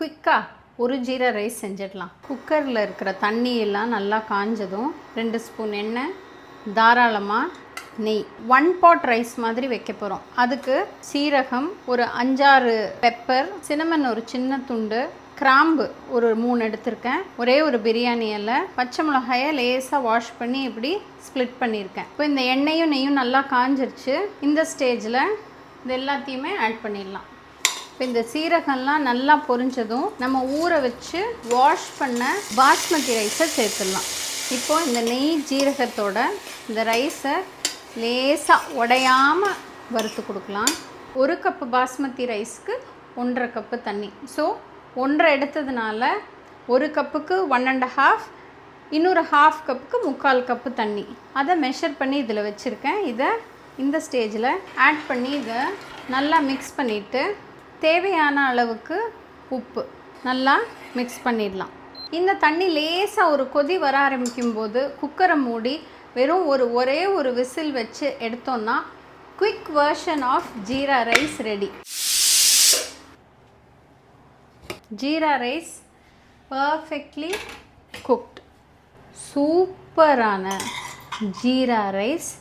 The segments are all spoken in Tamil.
குயிக்காக ஒரு ஜீரா ரைஸ் செஞ்சிடலாம். குக்கரில் இருக்கிற தண்ணியெல்லாம் நல்லா காஞ்சதும் 2 ஸ்பூன் எண்ணெய், தாராளமாக நெய், 1 பாட் ரைஸ் மாதிரி வைக்க போகிறோம். அதுக்கு சீரகம் ஒரு 5-6 பெப்பர், சின்னமன் ஒரு சின்ன துண்டு, கிராம்பு ஒரு 3 எடுத்திருக்கேன், ஒரே ஒரு பிரியாணி இலை, பச்சை மிளகாயை லேசாக வாஷ் பண்ணி இப்படி ஸ்ப்ளிட் பண்ணியிருக்கேன். இப்போ இந்த எண்ணெயும் நெய்யும் நல்லா காஞ்சிருச்சு. இந்த ஸ்டேஜில் இது எல்லாத்தையுமே ஆட் பண்ணிடலாம். இப்போ இந்த சீரகம்லாம் நல்லா பொரிஞ்சதும் நம்ம ஊற வச்சு வாஷ் பண்ண பாஸ்மதி ரைஸை சேர்த்துடலாம். இப்போது இந்த நெய் ஜீரகத்தோட இந்த ரைஸை லேசாக உடையாமல் வறுத்து கொடுக்கலாம். 1 கப்பு பாஸ்மதி ரைஸ்க்கு 1.5 கப்பு தண்ணி. ஸோ 1.5 எடுத்ததுனால 1 கப்புக்கு 1.5, இன்னொரு 1/2 கப்புக்கு 3/4 கப்பு தண்ணி. அதை மெஷர் பண்ணி இதில் வச்சுருக்கேன். இதை இந்த ஸ்டேஜில் ஆட் பண்ணி இதை நல்லா மிக்ஸ் பண்ணிவிட்டு தேவையான அளவுக்கு உப்பு நல்லா மிக்ஸ் பண்ணிடலாம். இந்த தண்ணி லேசாக ஒரு கொதி வர ஆரம்பிக்கும் போது குக்கரை மூடி வெறும் ஒரே ஒரு விசில் வச்சு எடுத்தோன்னா quick version of jeera rice ready. Jeera rice perfectly cooked. சூப்பரான jeera rice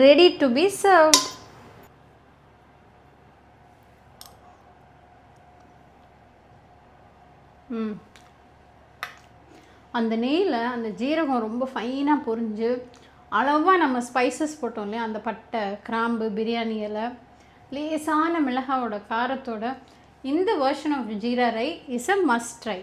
ready to be served. அந்த நெய்யில் அந்த ஜீரகம் ரொம்ப ஃபைனாக பொரிஞ்சு அளவாக நம்ம ஸ்பைசஸ் போட்டோம் இல்லையா, அந்த பட்டை, கிராம்பு, பிரியாணி இலை, லேசான மிளகாவோட காரத்தோட இந்த version of jeera rice is a must try.